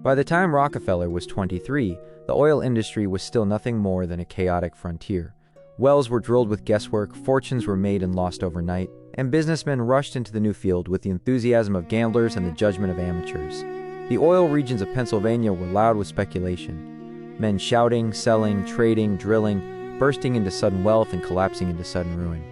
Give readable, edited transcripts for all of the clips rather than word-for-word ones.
By the time Rockefeller was 23, the oil industry was still nothing more than a chaotic frontier. Wells were drilled with guesswork, fortunes were made and lost overnight, and businessmen rushed into the new field with the enthusiasm of gamblers and the judgment of amateurs. The oil regions of Pennsylvania were loud with speculation. Men shouting, selling, trading, drilling, bursting into sudden wealth and collapsing into sudden ruin.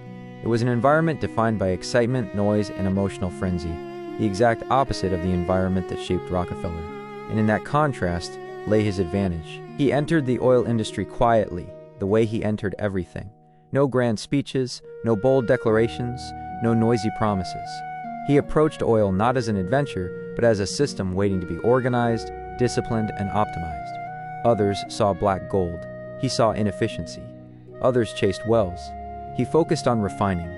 It was an environment defined by excitement, noise, and emotional frenzy, the exact opposite of the environment that shaped Rockefeller. And in that contrast lay his advantage. He entered the oil industry quietly, the way he entered everything. No grand speeches, no bold declarations, no noisy promises. He approached oil not as an adventure, but as a system waiting to be organized, disciplined, and optimized. Others saw black gold. He saw inefficiency. Others chased wells. He focused on refining.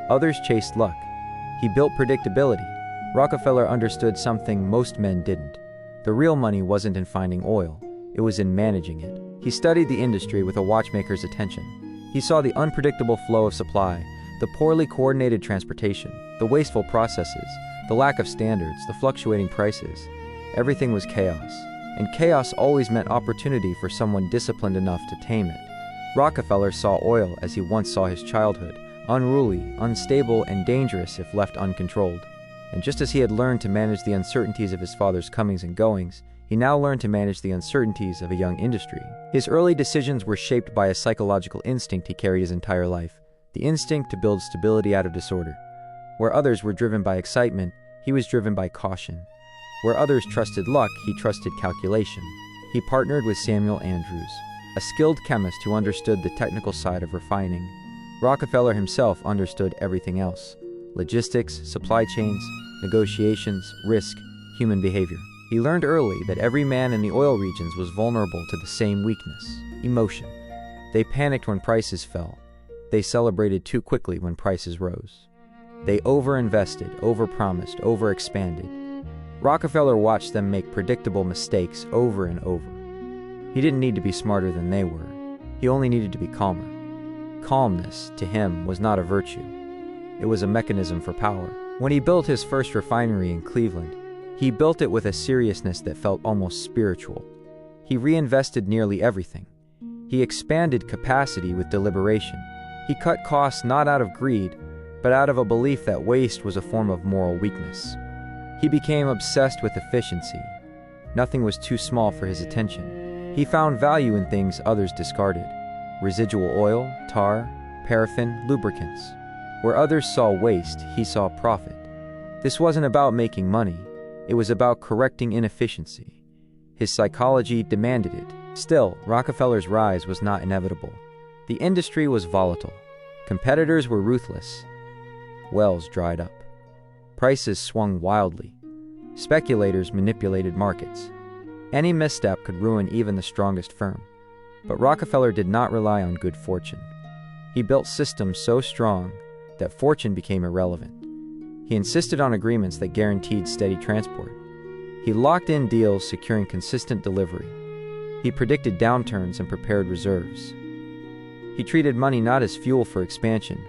Others chased luck. He built predictability. Rockefeller understood something most men didn't. The real money wasn't in finding oil, it was in managing it. He studied the industry with a watchmaker's attention. He saw the unpredictable flow of supply, the poorly coordinated transportation, the wasteful processes, the lack of standards, the fluctuating prices. Everything was chaos, and chaos always meant opportunity for someone disciplined enough to tame it. Rockefeller saw oil as he once saw his childhood, unruly, unstable, and dangerous if left uncontrolled. And just as he had learned to manage the uncertainties of his father's comings and goings, he now learned to manage the uncertainties of a young industry. His early decisions were shaped by a psychological instinct he carried his entire life, the instinct to build stability out of disorder. Where others were driven by excitement, he was driven by caution. Where others trusted luck, he trusted calculation. He partnered with Samuel Andrews, a skilled chemist who understood the technical side of refining. Rockefeller himself understood everything else: logistics, supply chains, negotiations, risk, human behavior. He learned early that every man in the oil regions was vulnerable to the same weakness: emotion. They panicked when prices fell. They celebrated too quickly when prices rose. They overinvested, overpromised, overexpanded. Rockefeller watched them make predictable mistakes over and over. He didn't need to be smarter than they were. He only needed to be calmer. Calmness, to him, was not a virtue. It was a mechanism for power. When he built his first refinery in Cleveland, he built it with a seriousness that felt almost spiritual. He reinvested nearly everything. He expanded capacity with deliberation. He cut costs not out of greed, but out of a belief that waste was a form of moral weakness. He became obsessed with efficiency. Nothing was too small for his attention. He found value in things others discarded: residual oil, tar, paraffin, lubricants. Where others saw waste, he saw profit. This wasn't about making money. It was about correcting inefficiency. His psychology demanded it. Still, Rockefeller's rise was not inevitable. The industry was volatile. Competitors were ruthless. Wells dried up. Prices swung wildly. Speculators manipulated markets. Any misstep could ruin even the strongest firm. But Rockefeller did not rely on good fortune. He built systems so strong that fortune became irrelevant. He insisted on agreements that guaranteed steady transport. He locked in deals securing consistent delivery. He predicted downturns and prepared reserves. He treated money not as fuel for expansion,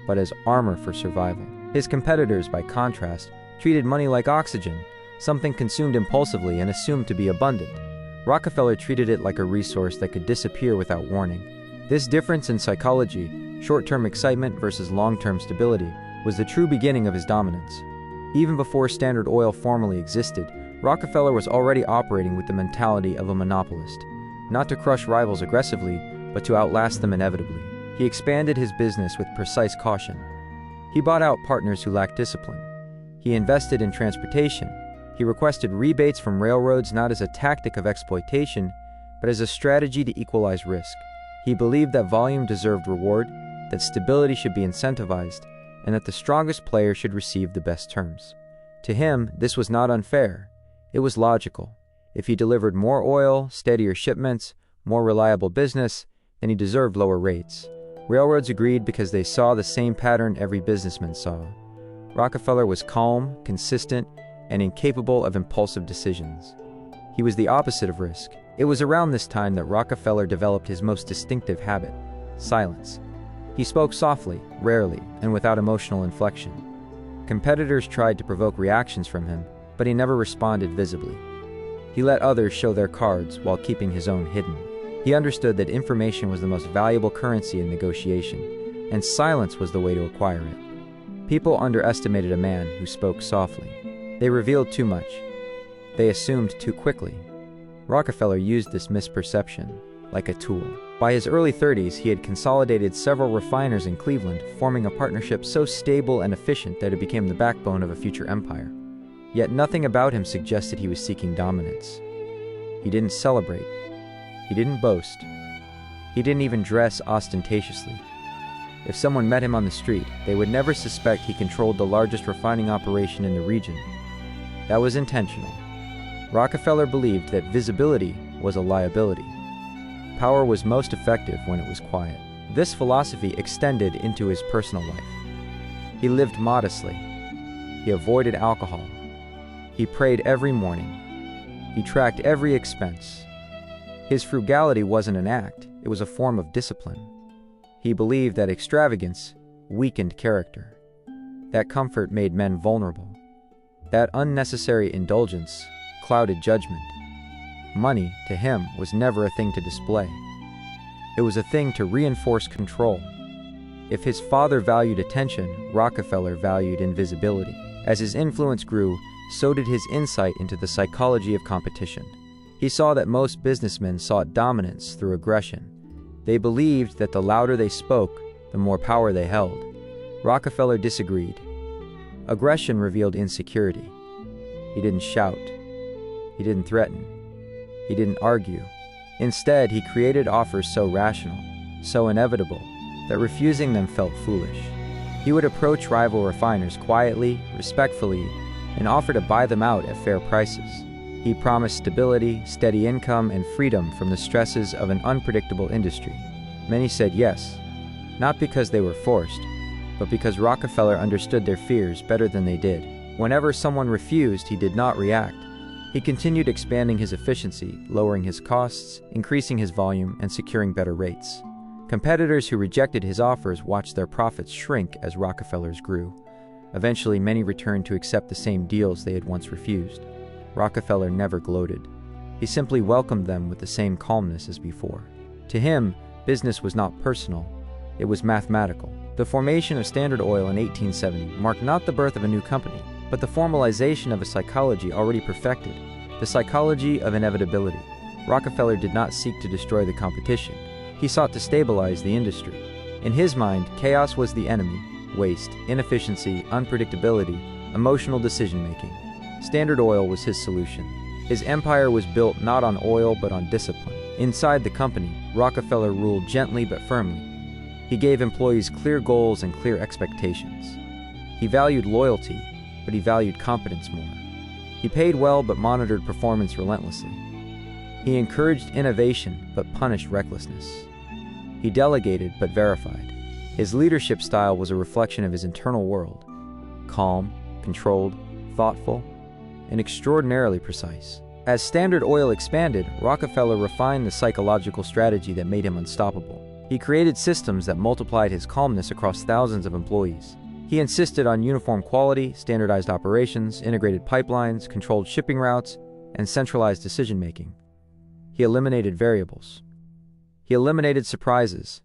but as armor for survival. His competitors, by contrast, treated money like oxygen, something consumed impulsively and assumed to be abundant. Rockefeller treated it like a resource that could disappear without warning. This difference in psychology, short-term excitement versus long-term stability, was the true beginning of his dominance. Even before Standard Oil formally existed, Rockefeller was already operating with the mentality of a monopolist, not to crush rivals aggressively, but to outlast them inevitably. He expanded his business with precise caution. He bought out partners who lacked discipline. He invested in transportation. He requested rebates from railroads not as a tactic of exploitation, but as a strategy to equalize risk. He believed that volume deserved reward, that stability should be incentivized, and that the strongest player should receive the best terms. To him, this was not unfair. It was logical. If he delivered more oil, steadier shipments, more reliable business, then he deserved lower rates. Railroads agreed because they saw the same pattern every businessman saw. Rockefeller was calm, consistent, and incapable of impulsive decisions. He was the opposite of risk. It was around this time that Rockefeller developed his most distinctive habit: silence. He spoke softly, rarely, and without emotional inflection. Competitors tried to provoke reactions from him, but he never responded visibly. He let others show their cards while keeping his own hidden. He understood that information was the most valuable currency in negotiation, and silence was the way to acquire it. People underestimated a man who spoke softly. They revealed too much. They assumed too quickly. Rockefeller used this misperception like a tool. By his early 30s, he had consolidated several refiners in Cleveland, forming a partnership so stable and efficient that it became the backbone of a future empire. Yet nothing about him suggested he was seeking dominance. He didn't celebrate. He didn't boast. He didn't even dress ostentatiously. If someone met him on the street, they would never suspect he controlled the largest refining operation in the region. That was intentional. Rockefeller believed that visibility was a liability. Power was most effective when it was quiet. This philosophy extended into his personal life. He lived modestly. He avoided alcohol. He prayed every morning. He tracked every expense. His frugality wasn't an act, it was a form of discipline. He believed that extravagance weakened character, that comfort made men vulnerable, that unnecessary indulgence clouded judgment. Money, to him, was never a thing to display. It was a thing to reinforce control. If his father valued attention, Rockefeller valued invisibility. As his influence grew, so did his insight into the psychology of competition. He saw that most businessmen sought dominance through aggression. They believed that the louder they spoke, the more power they held. Rockefeller disagreed. Aggression revealed insecurity. He didn't shout. He didn't threaten. He didn't argue. Instead, he created offers so rational, so inevitable, that refusing them felt foolish. He would approach rival refiners quietly, respectfully, and offer to buy them out at fair prices. He promised stability, steady income, and freedom from the stresses of an unpredictable industry. Many said yes, not because they were forced, but because Rockefeller understood their fears better than they did. Whenever someone refused, he did not react. He continued expanding his efficiency, lowering his costs, increasing his volume, and securing better rates. Competitors who rejected his offers watched their profits shrink as Rockefeller's grew. Eventually, many returned to accept the same deals they had once refused. Rockefeller never gloated. He simply welcomed them with the same calmness as before. To him, business was not personal, it was mathematical. The formation of Standard Oil in 1870 marked not the birth of a new company, but the formalization of a psychology already perfected, the psychology of inevitability. Rockefeller did not seek to destroy the competition. He sought to stabilize the industry. In his mind, chaos was the enemy: waste, inefficiency, unpredictability, emotional decision-making. Standard Oil was his solution. His empire was built not on oil but on discipline. Inside the company, Rockefeller ruled gently but firmly. He gave employees clear goals and clear expectations. He valued loyalty, but he valued competence more. He paid well but monitored performance relentlessly. He encouraged innovation but punished recklessness. He delegated but verified. His leadership style was a reflection of his internal world: calm, controlled, thoughtful, and extraordinarily precise. As Standard Oil expanded, Rockefeller refined the psychological strategy that made him unstoppable. He created systems that multiplied his calmness across thousands of employees. He insisted on uniform quality, standardized operations, integrated pipelines, controlled shipping routes, and centralized decision-making. He eliminated variables. He eliminated surprises.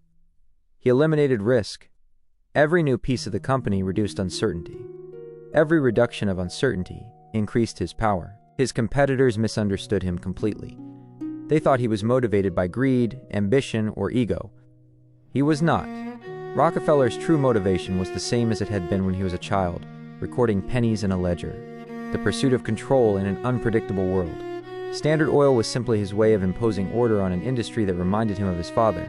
He eliminated risk. Every new piece of the company reduced uncertainty. Every reduction of uncertainty increased his power. His competitors misunderstood him completely. They thought he was motivated by greed, ambition, or ego. He was not. Rockefeller's true motivation was the same as it had been when he was a child, recording pennies in a ledger, the pursuit of control in an unpredictable world. Standard Oil was simply his way of imposing order on an industry that reminded him of his father: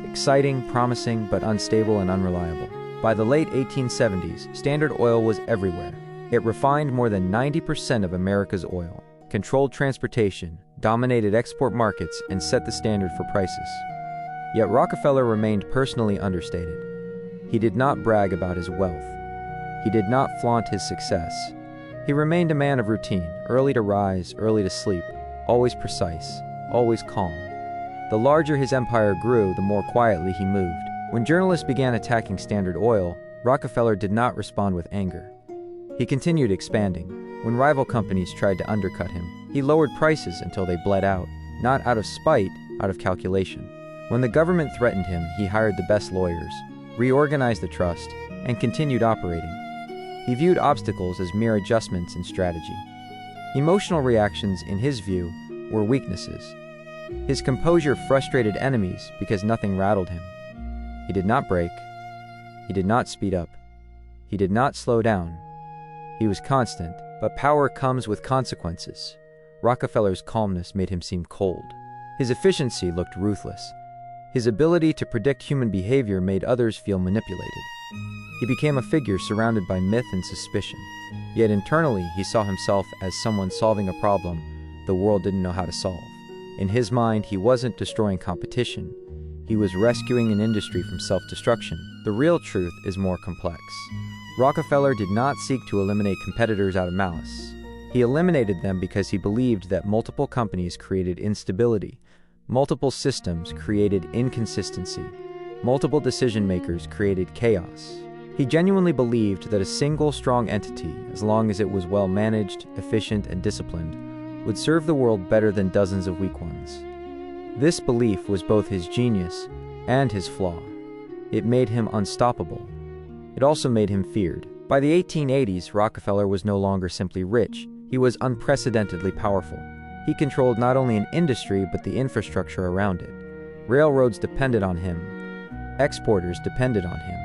exciting, promising, but unstable and unreliable. By the late 1870s, Standard Oil was everywhere. It refined more than 90% of America's oil, controlled transportation, dominated export markets, and set the standard for prices. Yet Rockefeller remained personally understated. He did not brag about his wealth. He did not flaunt his success. He remained a man of routine, early to rise, early to sleep, always precise, always calm. The larger his empire grew, the more quietly he moved. When journalists began attacking Standard Oil, Rockefeller did not respond with anger. He continued expanding. When rival companies tried to undercut him, He lowered prices until they bled out, not out of spite, out of calculation. When the government threatened him, he hired the best lawyers, reorganized the trust, and continued operating. He viewed obstacles as mere adjustments in strategy. Emotional reactions, in his view, were weaknesses. His composure frustrated enemies because nothing rattled him. He did not break. He did not speed up. He did not slow down. He was constant, but power comes with consequences. Rockefeller's calmness made him seem cold. His efficiency looked ruthless. His ability to predict human behavior made others feel manipulated. He became a figure surrounded by myth and suspicion. Yet internally, he saw himself as someone solving a problem the world didn't know how to solve. In his mind, he wasn't destroying competition. He was rescuing an industry from self-destruction. The real truth is more complex. Rockefeller did not seek to eliminate competitors out of malice. He eliminated them because he believed that multiple companies created instability, multiple systems created inconsistency, multiple decision-makers created chaos. He genuinely believed that a single strong entity, as long as it was well managed, efficient, and disciplined, would serve the world better than dozens of weak ones. This belief was both his genius and his flaw. It made him unstoppable. It also made him feared. By the 1880s, Rockefeller was no longer simply rich. He was unprecedentedly powerful. He controlled not only an industry, but the infrastructure around it. Railroads depended on him. Exporters depended on him.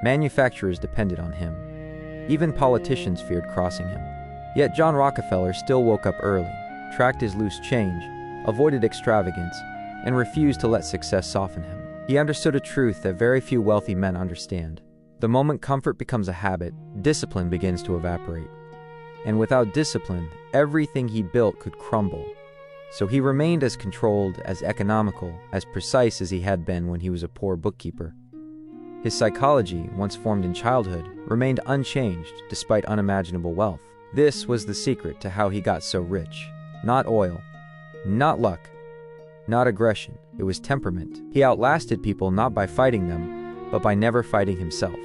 Manufacturers depended on him. Even politicians feared crossing him. Yet John Rockefeller still woke up early, tracked his loose change, avoided extravagance, and refused to let success soften him. He understood a truth that very few wealthy men understand. The moment comfort becomes a habit, discipline begins to evaporate. And without discipline, everything he built could crumble. So he remained as controlled, as economical, as precise as he had been when he was a poor bookkeeper. His psychology, once formed in childhood, remained unchanged despite unimaginable wealth. This was the secret to how he got so rich. Not oil, not luck, not aggression. It was temperament. He outlasted people not by fighting them, but by never fighting himself.